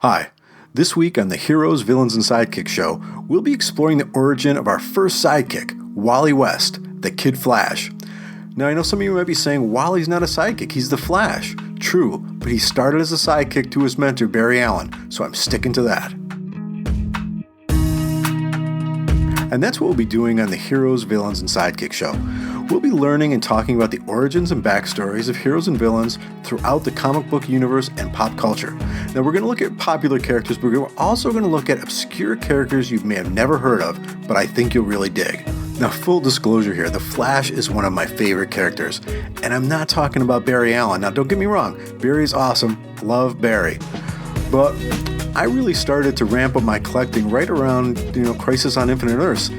Hi, this week on the Heroes, Villains, and Sidekicks Show, we'll be exploring the origin of our first sidekick, Wally West, the Kid Flash. Now, I know some of you might be saying, Wally's not a sidekick, he's the Flash. True, but he started as a sidekick to his mentor, Barry Allen, so I'm sticking to that. And that's what we'll be doing on the Heroes, Villains, and Sidekicks Show. We'll be learning and talking about the origins and backstories of heroes and villains throughout the comic book universe and pop culture. Now, we're going to look at popular characters, but we're also going to look at obscure characters you may have never heard of, but I think you'll really dig. Now, full disclosure here, the Flash is one of my favorite characters, and I'm not talking about Barry Allen. Now, don't get me wrong, Barry's awesome, love Barry, but I really started to ramp up my collecting right around, Crisis on Infinite Earths.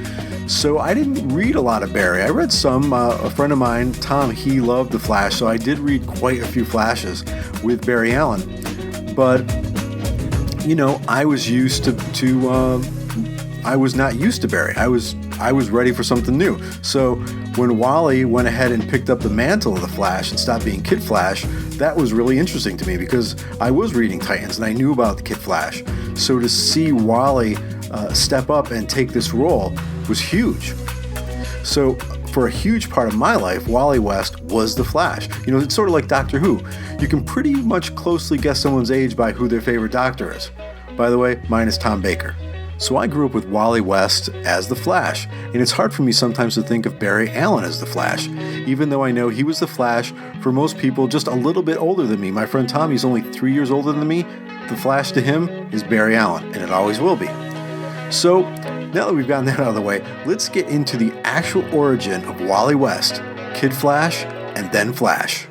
So I didn't read a lot of Barry. I read some. A friend of mine, Tom, he loved the Flash, so I did read quite a few Flashes with Barry Allen. But I was used I was not used to Barry. I was ready for something new. So when Wally went ahead and picked up the mantle of the Flash and stopped being Kid Flash, that was really interesting to me because I was reading Titans and I knew about the Kid Flash. So to see Wally step up and take this role was huge. So for a huge part of my life, Wally West was the Flash. It's sort of like Doctor Who. You can pretty much closely guess someone's age by who their favorite doctor is. By the way, mine is Tom Baker. So I grew up with Wally West as the Flash, and it's hard for me sometimes to think of Barry Allen as the Flash, even though I know he was the Flash for most people just a little bit older than me. My friend Tom, he's only 3 years older than me. The Flash to him is Barry Allen, and it always will be. So now that we've gotten that out of the way, let's get into the actual origin of Wally West, Kid Flash, and then Flash.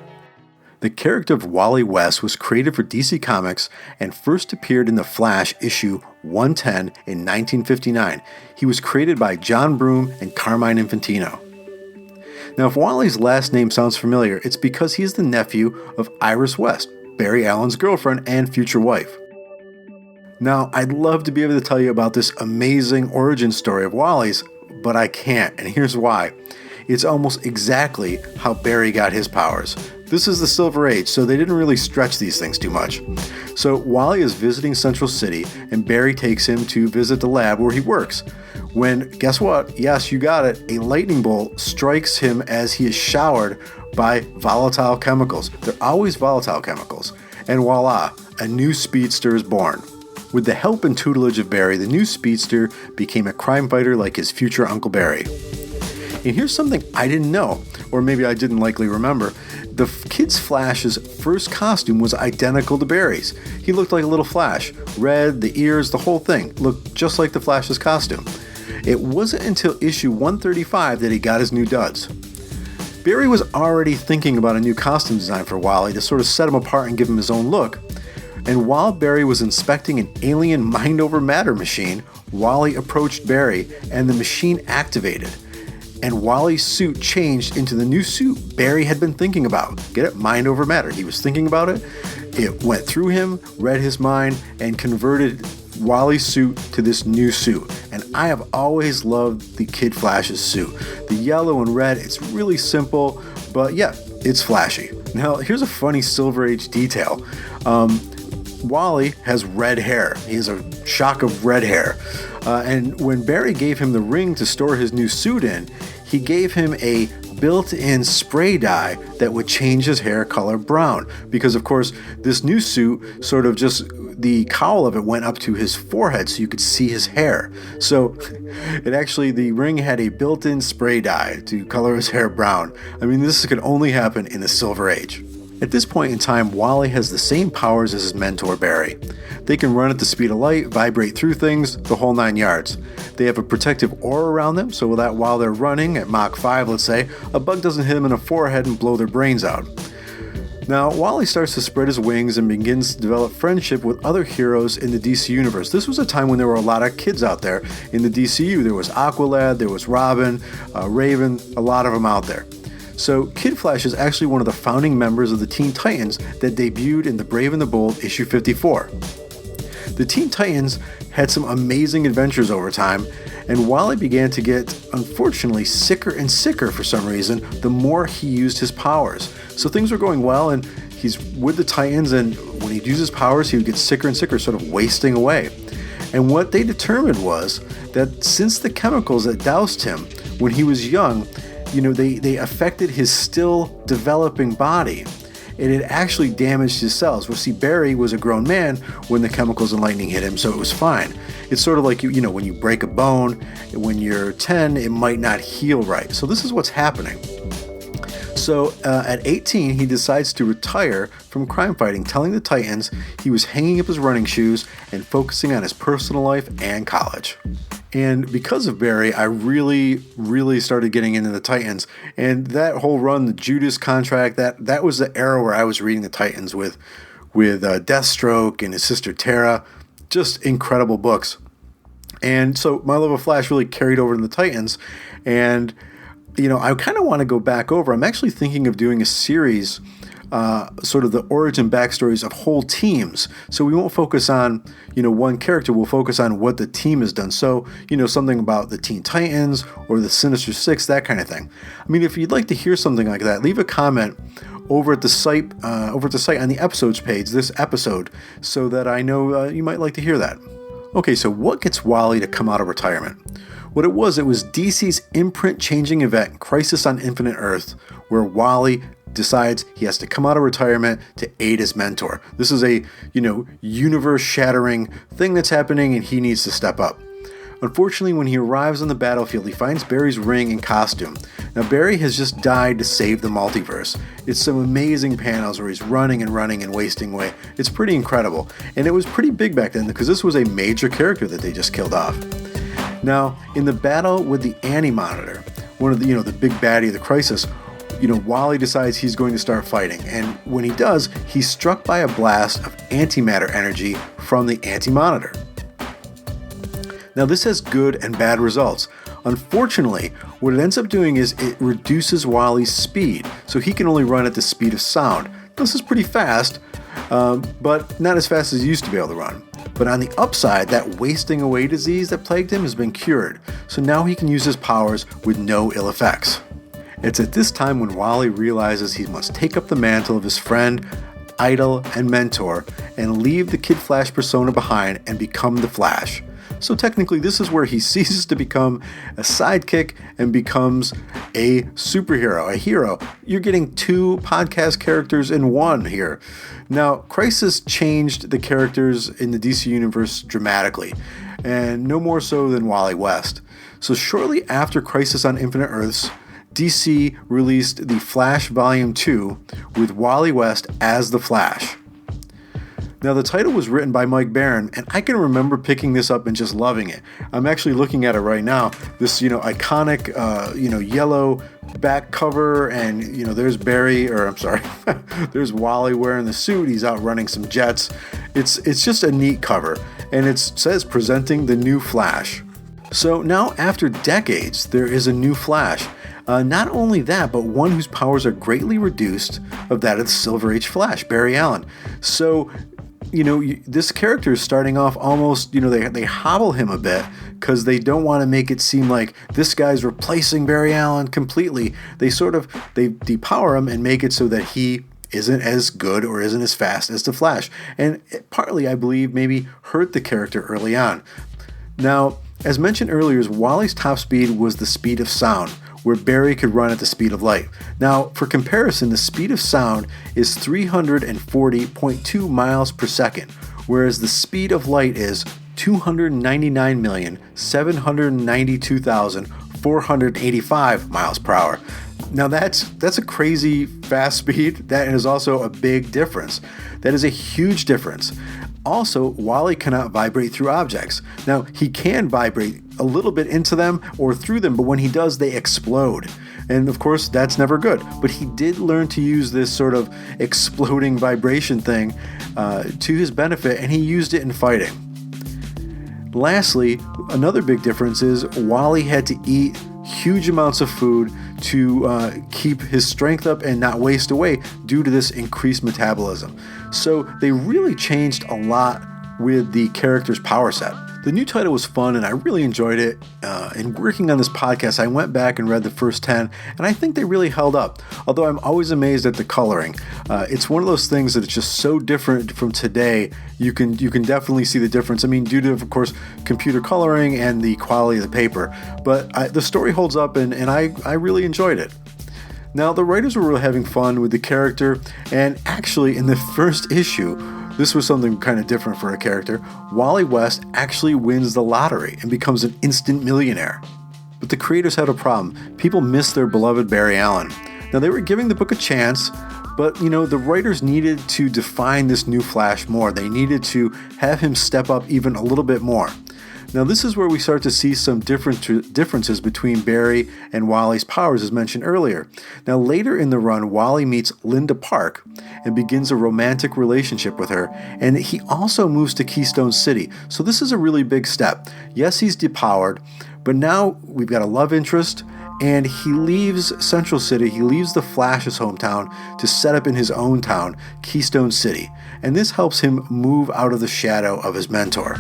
The character of Wally West was created for DC Comics and first appeared in The Flash issue 110 in 1959. He was created by John Broome and Carmine Infantino. Now, if Wally's last name sounds familiar, it's because he's the nephew of Iris West, Barry Allen's girlfriend and future wife. Now, I'd love to be able to tell you about this amazing origin story of Wally's, but I can't, and here's why. It's almost exactly how Barry got his powers. This is the Silver Age, so they didn't really stretch these things too much. So Wally is visiting Central City, and Barry takes him to visit the lab where he works. When, guess what? Yes, you got it, a lightning bolt strikes him as he is showered by volatile chemicals. They're always volatile chemicals. And voila, a new speedster is born. With the help and tutelage of Barry, the new speedster became a crime fighter like his future Uncle Barry. And here's something I didn't know, or maybe I didn't likely remember. The Kid Flash's first costume was identical to Barry's. He looked like a little Flash. Red, the ears, the whole thing looked just like the Flash's costume. It wasn't until issue 135 that he got his new duds. Barry was already thinking about a new costume design for Wally to sort of set him apart and give him his own look. And while Barry was inspecting an alien mind-over-matter machine, Wally approached Barry and the machine activated. And Wally's suit changed into the new suit Barry had been thinking about. Get it? Mind over matter. He was thinking about it. It went through him, read his mind, and converted Wally's suit to this new suit. And I have always loved the Kid Flash's suit. The yellow and red, it's really simple, but yeah, it's flashy. Now, here's a funny Silver Age detail. Wally has red hair. He has a shock of red hair. And when Barry gave him the ring to store his new suit in, he gave him a built-in spray dye that would change his hair color brown. Because, of course, this new suit sort of just, the cowl of it went up to his forehead so you could see his hair. So the ring had a built-in spray dye to color his hair brown. I mean, this could only happen in the Silver Age. At this point in time, Wally has the same powers as his mentor, Barry. They can run at the speed of light, vibrate through things, the whole 9 yards. They have a protective aura around them, so that while they're running at Mach 5, let's say, a bug doesn't hit them in the forehead and blow their brains out. Now, Wally starts to spread his wings and begins to develop friendship with other heroes in the DC Universe. This was a time when there were a lot of kids out there in the DCU. There was Aqualad, there was Robin, Raven, a lot of them out there. So Kid Flash is actually one of the founding members of the Teen Titans that debuted in The Brave and the Bold issue 54. The Teen Titans had some amazing adventures over time, and Wally began to get, unfortunately, sicker and sicker for some reason the more he used his powers. So things were going well, and he's with the Titans, and when he'd use his powers, he would get sicker and sicker, sort of wasting away. And what they determined was that since the chemicals that doused him when he was young, they affected his still developing body. And it actually damaged his cells. Well, see, Barry was a grown man when the chemicals and lightning hit him, so it was fine. It's sort of like, when you break a bone, when you're 10, it might not heal right. So this is what's happening. So at 18, he decides to retire from crime fighting, telling the Titans he was hanging up his running shoes and focusing on his personal life and college. And because of Barry, I really, really started getting into the Titans. And that whole run, the Judas contract, that was the era where I was reading the Titans with Deathstroke and his sister Tara. Just incredible books. And so my love of Flash really carried over to the Titans. And, I kind of want to go back over. I'm actually thinking of doing a series, sort of the origin backstories of whole teams. So we won't focus on, one character. We'll focus on what the team has done. So, something about the Teen Titans or the Sinister Six, that kind of thing. I mean, if you'd like to hear something like that, leave a comment over at the site on the episodes page, this episode, so that I know you might like to hear that. Okay, so what gets Wally to come out of retirement? What it was DC's imprint-changing event, Crisis on Infinite Earth, where Wally decides he has to come out of retirement to aid his mentor. This is a, universe-shattering thing that's happening, and he needs to step up. Unfortunately, when he arrives on the battlefield, he finds Barry's ring and costume. Now, Barry has just died to save the multiverse. It's some amazing panels where he's running and wasting away. It's pretty incredible. And it was pretty big back then because this was a major character that they just killed off. Now, in the battle with the Anti-Monitor, one of the, the big baddie of the Crisis, Wally decides he's going to start fighting. And when he does, he's struck by a blast of antimatter energy from the Anti-Monitor. Now, this has good and bad results. Unfortunately, what it ends up doing is it reduces Wally's speed, so he can only run at the speed of sound. This is pretty fast, but not as fast as he used to be able to run. But on the upside, that wasting away disease that plagued him has been cured, so now he can use his powers with no ill effects. It's at this time when Wally realizes he must take up the mantle of his friend, idol, and mentor, and leave the Kid Flash persona behind and become the Flash. So technically, this is where he ceases to become a sidekick and becomes a superhero, a hero. You're getting two podcast characters in one here. Now, Crisis changed the characters in the DC Universe dramatically, and no more so than Wally West. So shortly after Crisis on Infinite Earths, DC released the Flash Volume 2 with Wally West as the Flash. Now, the title was written by Mike Baron, and I can remember picking this up and just loving it. I'm actually looking at it right now. This, iconic, yellow back cover, and, there's there's Wally wearing the suit. He's out running some jets. It's just a neat cover, and it says presenting the new Flash. So now, after decades, there is a new Flash. Not only that, but one whose powers are greatly reduced of that of the Silver Age Flash, Barry Allen. So, this character is starting off almost, they hobble him a bit because they don't want to make it seem like this guy's replacing Barry Allen completely. They depower him and make it so that he isn't as good or isn't as fast as the Flash. And it partly, I believe, maybe hurt the character early on. Now, as mentioned earlier, Wally's top speed was the speed of sound, where Barry could run at the speed of light. Now, for comparison, the speed of sound is 340.2 miles per second, whereas the speed of light is 299,792,485 miles per hour. Now, that's a crazy fast speed. That is also a big difference. That is a huge difference. Also, Wally cannot vibrate through objects. Now, he can vibrate a little bit into them or through them, but when he does, they explode. And of course, that's never good. But he did learn to use this sort of exploding vibration thing to his benefit, and he used it in fighting. Lastly, another big difference is Wally had to eat huge amounts of food to keep his strength up and not waste away due to this increased metabolism. So they really changed a lot with the character's power set. The new title was fun and I really enjoyed it. In working on this podcast, I went back and read the first 10 and I think they really held up. Although I'm always amazed at the coloring. It's one of those things that it's just so different from today. You can definitely see the difference. I mean, due to, of course, computer coloring and the quality of the paper. But the story holds up and I really enjoyed it. Now, the writers were really having fun with the character, and actually in the first issue, this was something kind of different for a character. Wally West actually wins the lottery and becomes an instant millionaire. But the creators had a problem. People missed their beloved Barry Allen. Now, they were giving the book a chance, but, the writers needed to define this new Flash more. They needed to have him step up even a little bit more. Now, this is where we start to see some differences between Barry and Wally's powers, as mentioned earlier. Now, later in the run, Wally meets Linda Park and begins a romantic relationship with her, and he also moves to Keystone City. So this is a really big step. Yes, he's depowered, but now we've got a love interest, and he leaves Central City, he leaves the Flash's hometown to set up in his own town, Keystone City. And this helps him move out of the shadow of his mentor.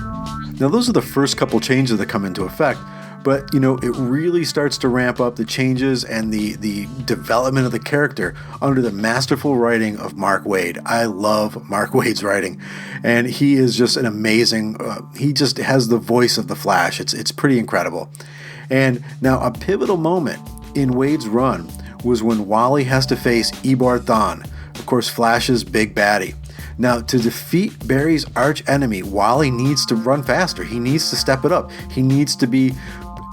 Now, those are the first couple changes that come into effect, but, it really starts to ramp up the changes and the development of the character under the masterful writing of Mark Waid. I love Mark Waid's writing, and he is just an amazing, he just has the voice of the Flash. It's pretty incredible. And now a pivotal moment in Waid's run was when Wally has to face Eobard Thawne, of course, Flash's big baddie. Now, to defeat Barry's arch enemy, Wally needs to run faster. He needs to step it up. He needs to be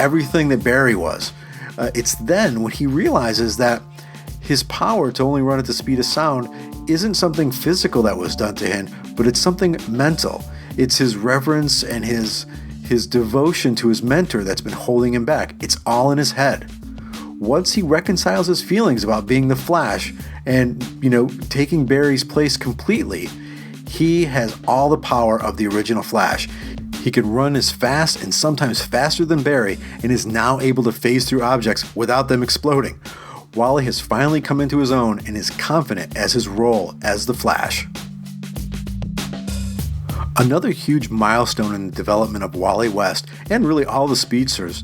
everything that Barry was. It's then when he realizes that his power to only run at the speed of sound isn't something physical that was done to him, but it's something mental. It's his reverence and his devotion to his mentor that's been holding him back. It's all in his head. Once he reconciles his feelings about being the Flash and, taking Barry's place completely, he has all the power of the original Flash. He can run as fast and sometimes faster than Barry and is now able to phase through objects without them exploding. Wally has finally come into his own and is confident as his role as the Flash. Another huge milestone in the development of Wally West, and really all the speedsters,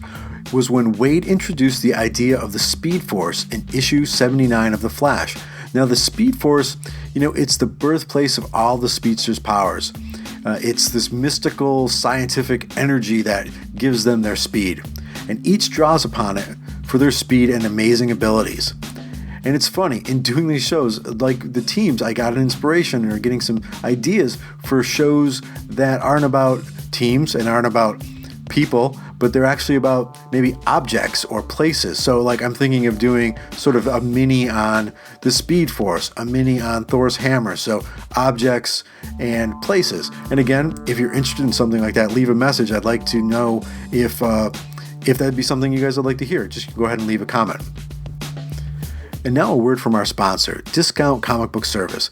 was when Waid introduced the idea of the Speed Force in issue 79 of The Flash. Now, the Speed Force, it's the birthplace of all the speedsters' powers. It's this mystical, scientific energy that gives them their speed, and each draws upon it for their speed and amazing abilities. And it's funny, in doing these shows, like the teams, I got an inspiration or getting some ideas for shows that aren't about teams and aren't about people, but they're actually about maybe objects or places. So like I'm thinking of doing sort of a mini on the Speed Force, a mini on Thor's hammer. So objects and places. And again, if you're interested in something like that, leave a message. I'd like to know if that'd be something you guys would like to hear. Just go ahead and leave a comment. And now a word from our sponsor, Discount Comic Book Service.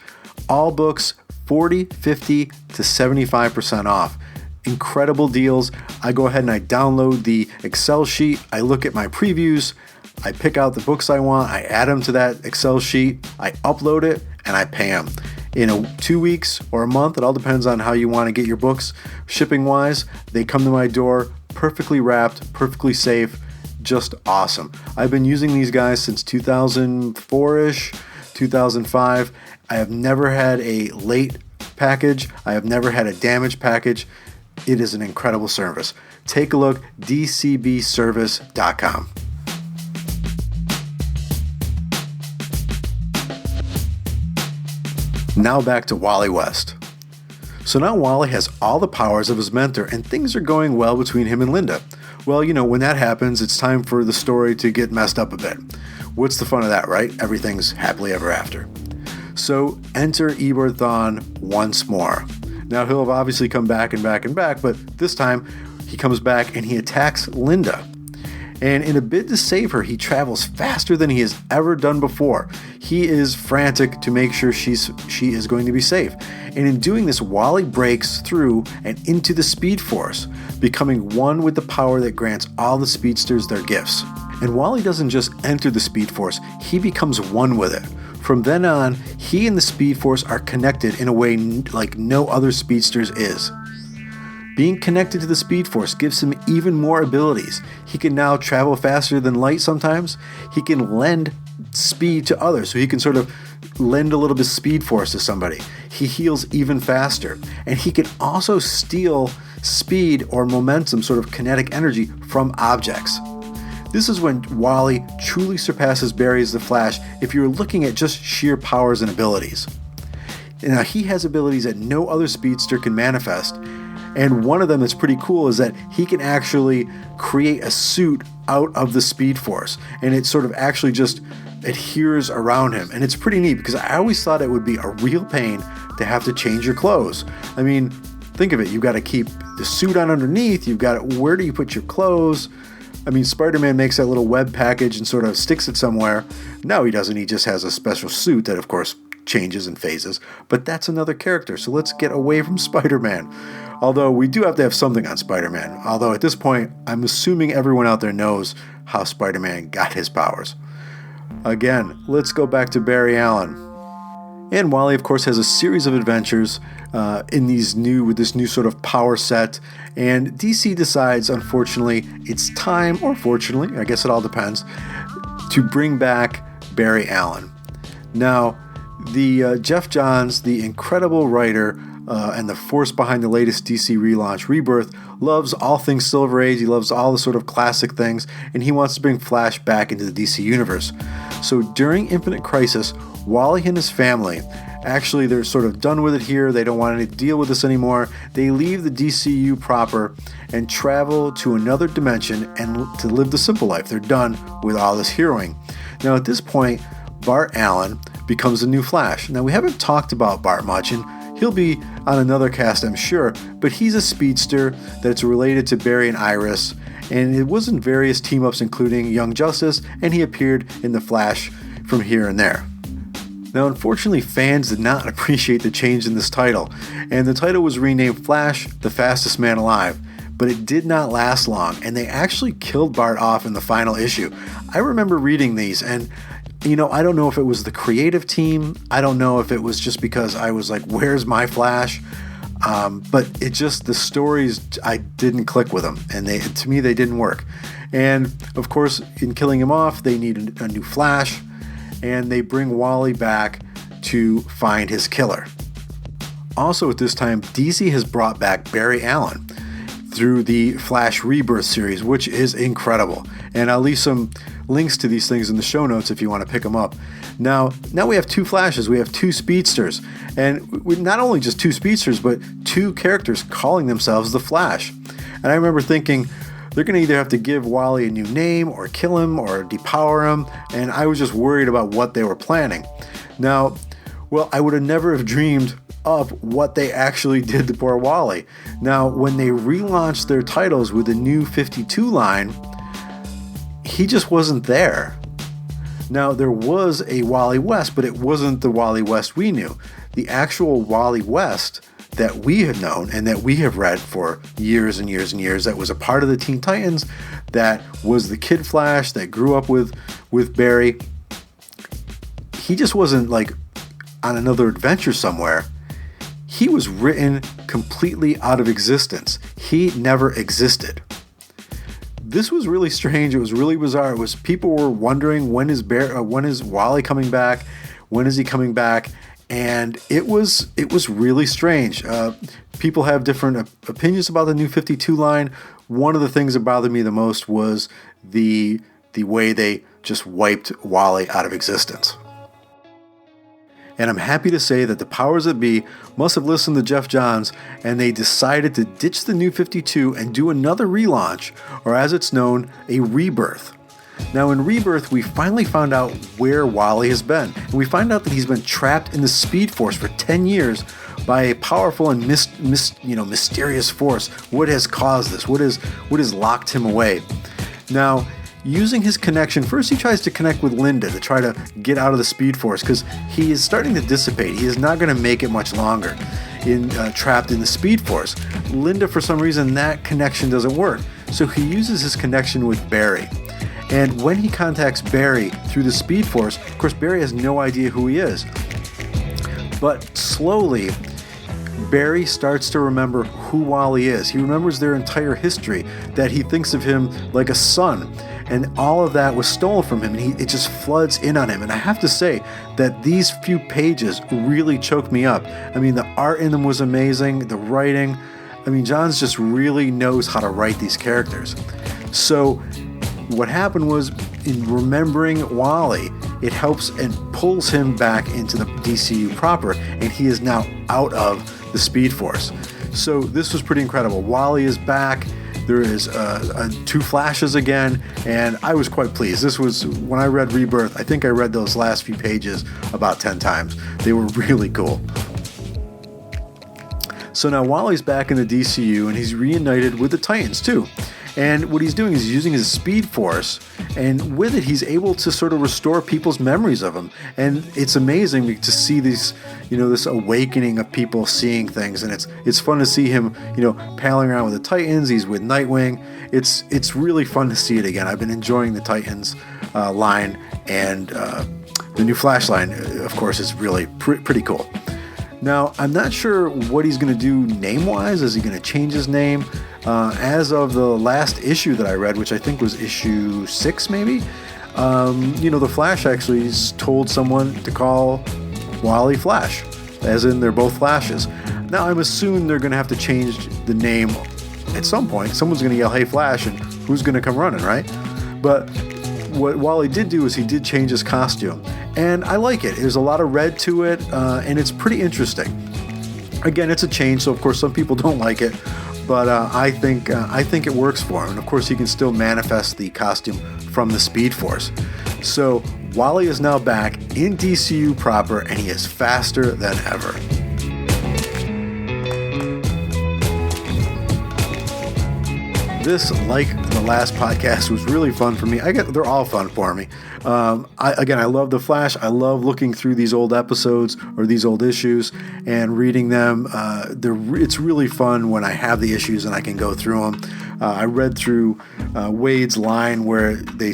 All books 40, 50 to 75% off. Incredible deals. I go ahead and I download the Excel sheet. I look at my previews. I pick out the books I want. I add them to that Excel sheet. I upload it and I pay them. In 2 weeks or a month, it all depends on how you want to get your books. Shipping wise, they come to my door perfectly wrapped, perfectly safe. Just awesome. I've been using these guys since 2004-ish, 2005. I have never had a late package. I have never had a damaged package. It is an incredible service. Take a look, dcbservice.com. Now back to Wally West. So now Wally has all the powers of his mentor and things are going well between him and Linda. Well, when that happens, it's time for the story to get messed up a bit. What's the fun of that, right? Everything's happily ever after. So enter Eobard Thawne once more. Now he'll have obviously come back and back and back, but this time he comes back and he attacks Linda. And in a bid to save her, he travels faster than he has ever done before. He is frantic to make sure she is going to be safe. And in doing this, Wally breaks through and into the Speed Force, becoming one with the power that grants all the speedsters their gifts. And Wally doesn't just enter the Speed Force, he becomes one with it. From then on, he and the Speed Force are connected in a way like no other speedsters is. Being connected to the Speed Force gives him even more abilities. He can now travel faster than light sometimes. He can lend speed to others, so he can sort of lend a little bit of Speed Force to somebody. He heals even faster. And he can also steal speed or momentum, sort of kinetic energy, from objects. This is when Wally truly surpasses Barry as the Flash if you're looking at just sheer powers and abilities. Now, he has abilities that no other speedster can manifest, and one of them that's pretty cool is that he can actually create a suit out of the Speed Force, and it sort of actually just adheres around him. And it's pretty neat because I always thought it would be a real pain to have to change your clothes. I mean, think of it. You've got to keep the suit on underneath. You've got where do you put your clothes? I mean, Spider-Man makes that little web package and sort of sticks it somewhere. No, he doesn't. He just has a special suit that, of course, changes and phases. But that's another character. So let's get away from Spider-Man. Although we do have to have something on Spider-Man. Although at this point, I'm assuming everyone out there knows how Spider-Man got his powers. Again, let's go back to Barry Allen. And Wally, of course, has a series of adventures with this new sort of power set. And DC decides, unfortunately, it's time, or fortunately, I guess it all depends, to bring back Barry Allen. Now, the Jeff Johns, the incredible writer and the force behind the latest DC relaunch, Rebirth, loves all things Silver Age. He loves all the sort of classic things, and he wants to bring Flash back into the DC universe. So during Infinite Crisis, Wally and his family, actually they're sort of done with it here. They don't want to deal with this anymore. They leave the DCU proper and travel to another dimension and to live the simple life. They're done with all this heroing. Now at this point, Bart Allen becomes the new Flash. Now we haven't talked about Bart much, and he'll be on another cast, I'm sure, but he's a speedster that's related to Barry and Iris, and it was in various team-ups including Young Justice, and he appeared in The Flash from here and there. Now, unfortunately, fans did not appreciate the change in this title, and the title was renamed Flash, the Fastest Man Alive, but it did not last long, and they actually killed Bart off in the final issue. I remember reading these, and I don't know if it was the creative team. I don't know if it was just because I was like, where's my Flash? But the stories, I didn't click with them. And to me, they didn't work. And of course, in killing him off, they need a new Flash. And they bring Wally back to find his killer. Also at this time, DC has brought back Barry Allen through the Flash Rebirth series, which is incredible. And I'll leave some links to these things in the show notes if you want to pick them up. Now we have two Flashes, we have two speedsters, and we not only just two speedsters, but two characters calling themselves the Flash. And I remember thinking, they're going to either have to give Wally a new name or kill him or depower him, and I was just worried about what they were planning. Now, I would have never have dreamed up what they actually did to poor Wally. Now, when they relaunched their titles with the new 52 line, he just wasn't there. Now, there was a Wally West, but it wasn't the Wally West we knew. The actual Wally West that we had known and that we have read for years and years and years, that was a part of the Teen Titans, that was the Kid Flash that grew up with Barry. He just wasn't like on another adventure somewhere. He was written completely out of existence. He never existed. This was really strange. It was really bizarre. People were wondering, when is Wally coming back? When is he coming back? And it was really strange. People have different opinions about the new 52 line. One of the things that bothered me the most was the way they just wiped Wally out of existence. And I'm happy to say that the powers that be must have listened to Jeff Johns, and they decided to ditch the new 52 and do another relaunch, or as it's known, a rebirth. Now in Rebirth, we finally found out where Wally has been, and we find out that he's been trapped in the Speed Force for 10 years by a powerful and mysterious force. What has caused this? What has locked him away? Now, using his connection, first he tries to connect with Linda to try to get out of the Speed Force because he is starting to dissipate. He is not going to make it much longer trapped in the Speed Force. Linda, for some reason, that connection doesn't work. So he uses his connection with Barry. And when he contacts Barry through the Speed Force, of course, Barry has no idea who he is. But slowly, Barry starts to remember who Wally is. He remembers their entire history, that he thinks of him like a son, and all of that was stolen from him, and it just floods in on him. And I have to say that these few pages really choked me up. I mean, the art in them was amazing, the writing. I mean, Johns just really knows how to write these characters. So what happened was, in remembering Wally, it helps and pulls him back into the DCU proper, and he is now out of the Speed Force. So this was pretty incredible. Wally is back. There is 2 flashes again, and I was quite pleased. This was, when I read Rebirth, I think I read those last few pages about 10 times. They were really cool. So now Wally's back in the DCU, and he's reunited with the Titans too. And what he's doing is using his Speed Force, and with it he's able to sort of restore people's memories of him. And it's amazing to see these, this awakening of people seeing things, and it's fun to see him, palling around with the Titans. He's with Nightwing. It's really fun to see it again. I've been enjoying the Titans line, and the new Flash line, of course, is really pretty cool. Now, I'm not sure what he's going to do name-wise. Is he going to change his name? As of the last issue that I read, which I think was issue 6 maybe, the Flash actually told someone to call Wally Flash, as in they're both Flashes. Now, I'm assuming they're going to have to change the name at some point. Someone's going to yell, "Hey, Flash," and who's going to come running, right? But what Wally did do is he did change his costume, and I like it. There's a lot of red to it, and it's pretty interesting. Again, it's a change, so of course some people don't like it, but I think it works for him. And of course he can still manifest the costume from the Speed Force. So Wally is now back in DCU proper, and he is faster than ever. This, like the last podcast, was really fun for me. They're all fun for me. I love The Flash. I love looking through these old episodes or these old issues and reading them. It's really fun when I have the issues and I can go through them. I read through Wade's line where we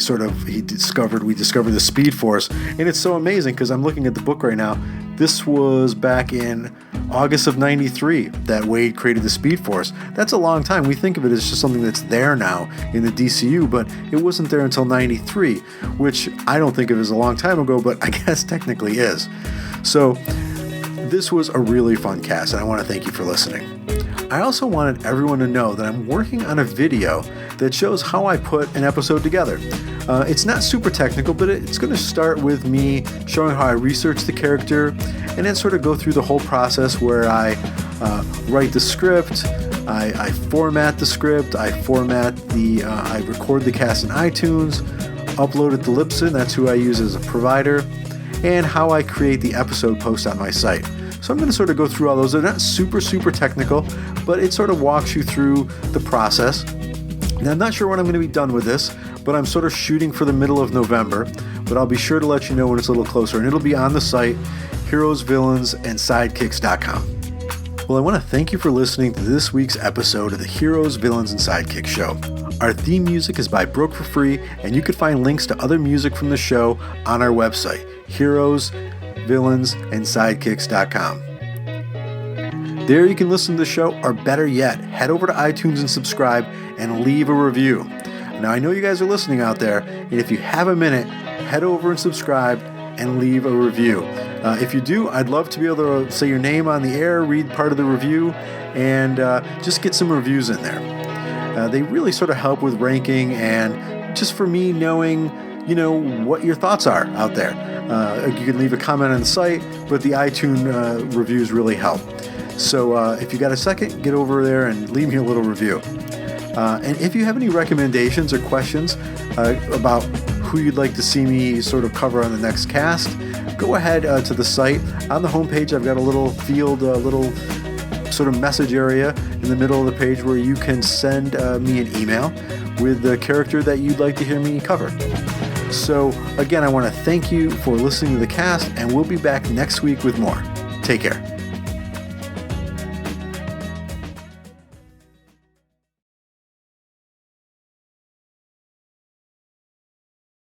discovered the Speed Force, and it's so amazing because I'm looking at the book right now. This was back in August of 93 that Wade created the Speed Force. That's a long time. We think of it as just something that's there now in the DCU, but it wasn't there until 93, which I don't think of as a long time ago, but I guess technically is. So this was a really fun cast, and I want to thank you for listening. I also wanted everyone to know that I'm working on a video that shows how I put an episode together. It's not super technical, but it's going to start with me showing how I research the character, and then sort of go through the whole process where I write the script, I format the script, I record the cast in iTunes, upload it to Libsyn, that's who I use as a provider, and how I create the episode post on my site. So I'm going to sort of go through all those. They're not super technical, but it sort of walks you through the process. Now, I'm not sure when I'm going to be done with this, but I'm sort of shooting for the middle of November, but I'll be sure to let you know when it's a little closer, and it'll be on the site, Heroes, Villains, and Sidekicks.com. Well, I want to thank you for listening to this week's episode of the Heroes, Villains, and Sidekicks Show. Our theme music is by Broke for Free, and you can find links to other music from the show on our website, Heroes, Villains, and Sidekicks.com. There you can listen to the show, or better yet, head over to iTunes and subscribe and leave a review. Now, I know you guys are listening out there, and if you have a minute, head over and subscribe and leave a review. If you do, I'd love to be able to say your name on the air, read part of the review, and just get some reviews in there. They really sort of help with ranking and just for me knowing, what your thoughts are out there. You can leave a comment on the site, but the iTunes reviews really help. So if you got a second, get over there and leave me a little review. And if you have any recommendations or questions about who you'd like to see me sort of cover on the next cast, go ahead to the site. On the homepage, I've got a little field, a little sort of message area in the middle of the page where you can send me an email with the character that you'd like to hear me cover. So again, I want to thank you for listening to the cast, and we'll be back next week with more. Take care.